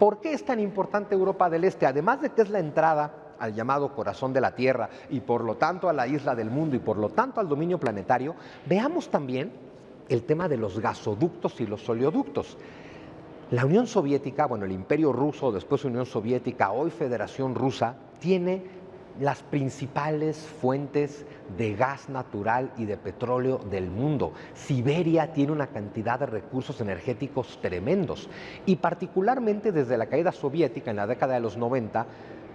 ¿Por qué es tan importante Europa del Este? Además de que es la entrada al llamado corazón de la Tierra y por lo tanto a la isla del mundo y por lo tanto al dominio planetario, veamos también el tema de los gasoductos y los oleoductos. La Unión Soviética, bueno, el Imperio Ruso, después Unión Soviética, hoy Federación Rusa, tiene las principales fuentes de gas natural y de petróleo del mundo. Siberia tiene una cantidad de recursos energéticos tremendos y particularmente desde la caída soviética en la década de los 90,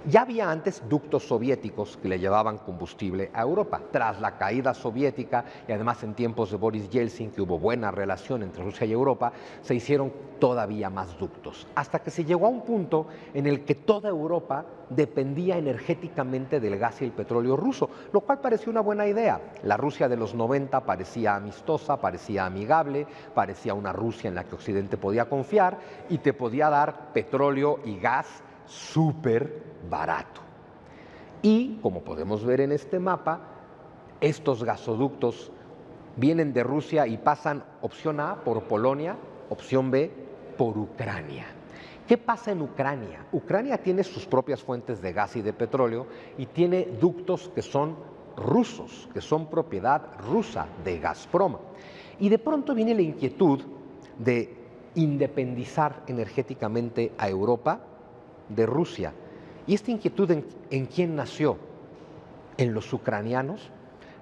ya había antes ductos soviéticos que le llevaban combustible a Europa. Tras la caída soviética y además en tiempos de Boris Yeltsin, que hubo buena relación entre Rusia y Europa, se hicieron todavía más ductos, hasta que se llegó a un punto en el que toda Europa dependía energéticamente del gas y el petróleo ruso, lo cual parecía una buena idea. La Rusia de los 90 parecía amistosa, parecía amigable, parecía una Rusia en la que Occidente podía confiar y te podía dar petróleo y gas súper barato. Y como podemos ver en este mapa, estos gasoductos vienen de Rusia y pasan opción A por Polonia, opción B por Ucrania. ¿Qué pasa en Ucrania? Ucrania tiene sus propias fuentes de gas y de petróleo y tiene ductos que son rusos, que son propiedad rusa de Gazprom. Y de pronto viene la inquietud de independizar energéticamente a Europa de Rusia. ¿Y esta inquietud en quién nació? ¿En los ucranianos?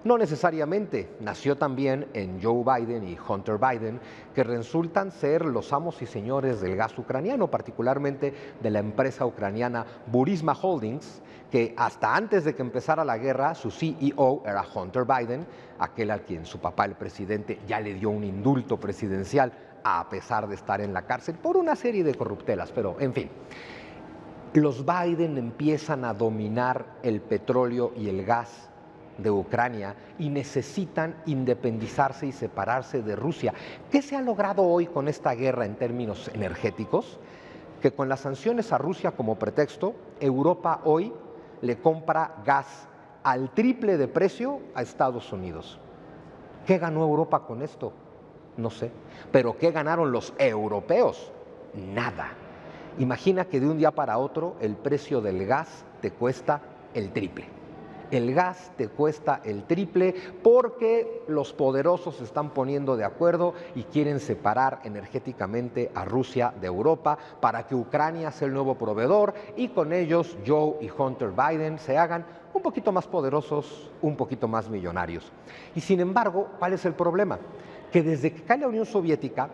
No necesariamente, nació también en Joe Biden y Hunter Biden, que resultan ser los amos y señores del gas ucraniano, particularmente de la empresa ucraniana Burisma Holdings, que hasta antes de que empezara la guerra, su CEO era Hunter Biden, aquel al quien su papá, el presidente, ya le dio un indulto presidencial, a pesar de estar en la cárcel por una serie de corruptelas, pero en fin. Los Biden empiezan a dominar el petróleo y el gas de Ucrania y necesitan independizarse y separarse de Rusia. ¿Qué se ha logrado hoy con esta guerra en términos energéticos? Que con las sanciones a Rusia como pretexto, Europa hoy le compra gas al triple de precio a Estados Unidos. ¿Qué ganó Europa con esto? No sé. ¿Pero qué ganaron los europeos? Nada. Imagina que de un día para otro el precio del gas te cuesta el triple. El gas te cuesta el triple porque los poderosos se están poniendo de acuerdo y quieren separar energéticamente a Rusia de Europa para que Ucrania sea el nuevo proveedor y con ellos Joe y Hunter Biden se hagan un poquito más poderosos, un poquito más millonarios. Y sin embargo, ¿cuál es el problema? Que desde que cae la Unión Soviética,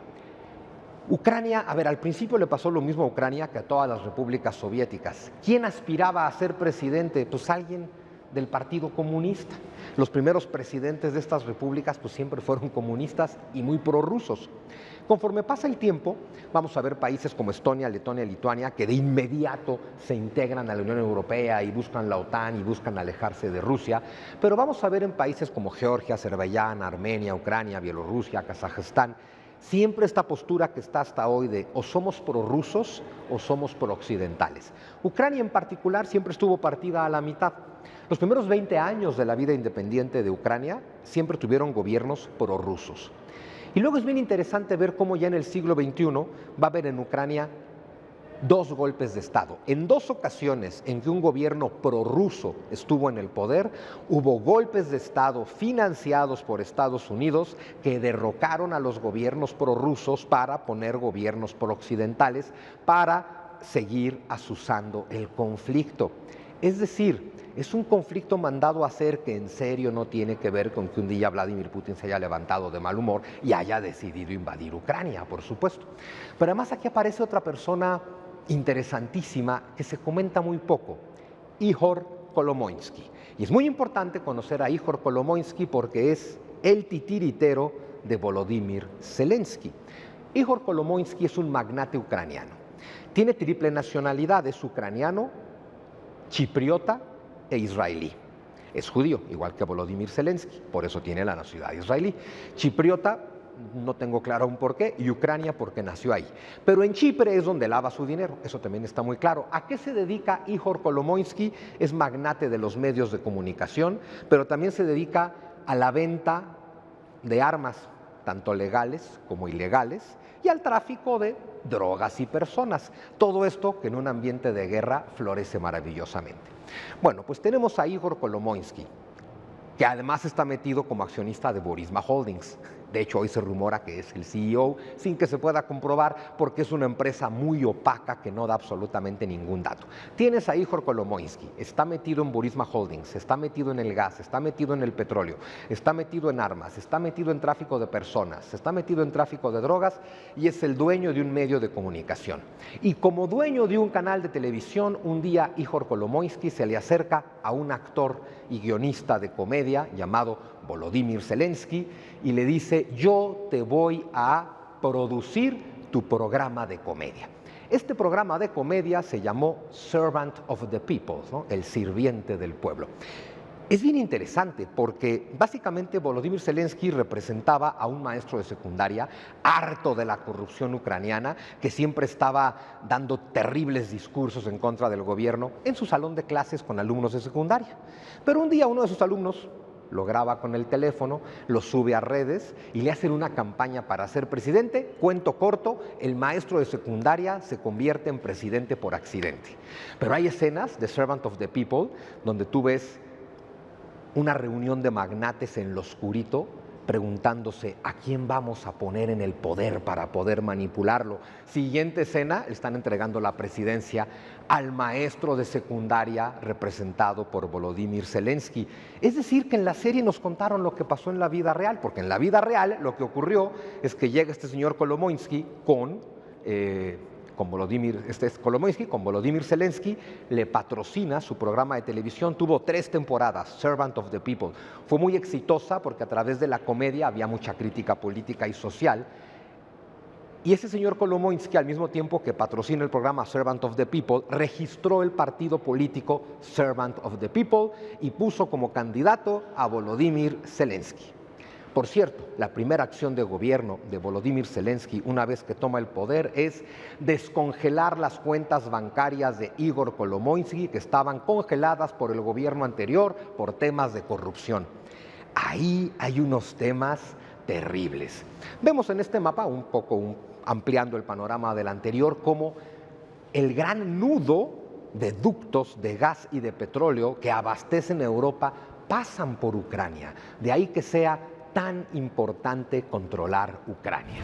Ucrania, a ver, al principio le pasó lo mismo a Ucrania que a todas las repúblicas soviéticas. ¿Quién aspiraba a ser presidente? Pues alguien del Partido Comunista. Los primeros presidentes de estas repúblicas pues siempre fueron comunistas y muy prorrusos. Conforme pasa el tiempo, vamos a ver países como Estonia, Letonia, Lituania, que de inmediato se integran a la Unión Europea y buscan la OTAN y buscan alejarse de Rusia, pero vamos a ver en países como Georgia, Azerbaiyán, Armenia, Ucrania, Bielorrusia, Kazajstán, siempre esta postura que está hasta hoy de o somos prorrusos o somos prooccidentales. Ucrania en particular siempre estuvo partida a la mitad. Los primeros 20 años de la vida independiente de Ucrania siempre tuvieron gobiernos prorrusos. Y luego es bien interesante ver cómo ya en el siglo XXI va a haber en Ucrania dos golpes de Estado. En dos ocasiones en que un gobierno prorruso estuvo en el poder, hubo golpes de Estado financiados por Estados Unidos que derrocaron a los gobiernos prorrusos para poner gobiernos prooccidentales para seguir azuzando el conflicto. Es decir, es un conflicto mandado a hacer que en serio no tiene que ver con que un día Vladimir Putin se haya levantado de mal humor y haya decidido invadir Ucrania, por supuesto. Pero además aquí aparece otra persona interesantísima que se comenta muy poco, Ihor Kolomoisky. Y es muy importante conocer a Ihor Kolomoisky porque es el titiritero de Volodymyr Zelensky. Ihor Kolomoisky es un magnate ucraniano. Tiene triple nacionalidad, es ucraniano, chipriota e israelí. Es judío, igual que Volodymyr Zelensky, por eso tiene la nacionalidad israelí. Chipriota, no tengo claro aún por qué, y Ucrania porque nació ahí. Pero en Chipre es donde lava su dinero, eso también está muy claro. ¿A qué se dedica Ihor Kolomoisky? Es magnate de los medios de comunicación, pero también se dedica a la venta de armas, tanto legales como ilegales, y al tráfico de drogas y personas. Todo esto que en un ambiente de guerra florece maravillosamente. Bueno, pues tenemos a Igor Kolomoisky, que además está metido como accionista de Burisma Holdings. De hecho, hoy se rumora que es el CEO, sin que se pueda comprobar, porque es una empresa muy opaca que no da absolutamente ningún dato. Tienes a Igor Kolomoisky, está metido en Burisma Holdings, está metido en el gas, está metido en el petróleo, está metido en armas, está metido en tráfico de personas, está metido en tráfico de drogas y es el dueño de un medio de comunicación. Y como dueño de un canal de televisión, un día Igor Kolomoisky se le acerca a un actor y guionista de comedia llamado Volodymyr Zelensky y le dice: yo te voy a producir tu programa de comedia. Este programa de comedia se llamó Servant of the People, ¿no? El sirviente del pueblo. Es bien interesante porque básicamente Volodymyr Zelensky representaba a un maestro de secundaria harto de la corrupción ucraniana, que siempre estaba dando terribles discursos en contra del gobierno en su salón de clases con alumnos de secundaria. Pero un día uno de sus alumnos lo graba con el teléfono, lo sube a redes y le hacen una campaña para ser presidente. Cuento corto, el maestro de secundaria se convierte en presidente por accidente. Pero hay escenas de Servant of the People donde tú ves una reunión de magnates en lo oscurito preguntándose a quién vamos a poner en el poder para poder manipularlo. Siguiente escena, le están entregando la presidencia al maestro de secundaria representado por Volodymyr Zelensky. Es decir, que en la serie nos contaron lo que pasó en la vida real, porque en la vida real lo que ocurrió es que llega este señor Kolomoisky con Volodymyr Zelensky, le patrocina su programa de televisión. Tuvo 3 temporadas, Servant of the People. Fue muy exitosa porque a través de la comedia había mucha crítica política y social. Y ese señor Kolomoisky, al mismo tiempo que patrocina el programa Servant of the People, registró el partido político Servant of the People y puso como candidato a Volodymyr Zelensky. Por cierto, la primera acción de gobierno de Volodymyr Zelensky una vez que toma el poder es descongelar las cuentas bancarias de Igor Kolomoisky, que estaban congeladas por el gobierno anterior por temas de corrupción. Ahí hay unos temas terribles. Vemos en este mapa, un poco ampliando el panorama del anterior, cómo el gran nudo de ductos de gas y de petróleo que abastecen Europa pasan por Ucrania. De ahí que sea tan importante controlar Ucrania.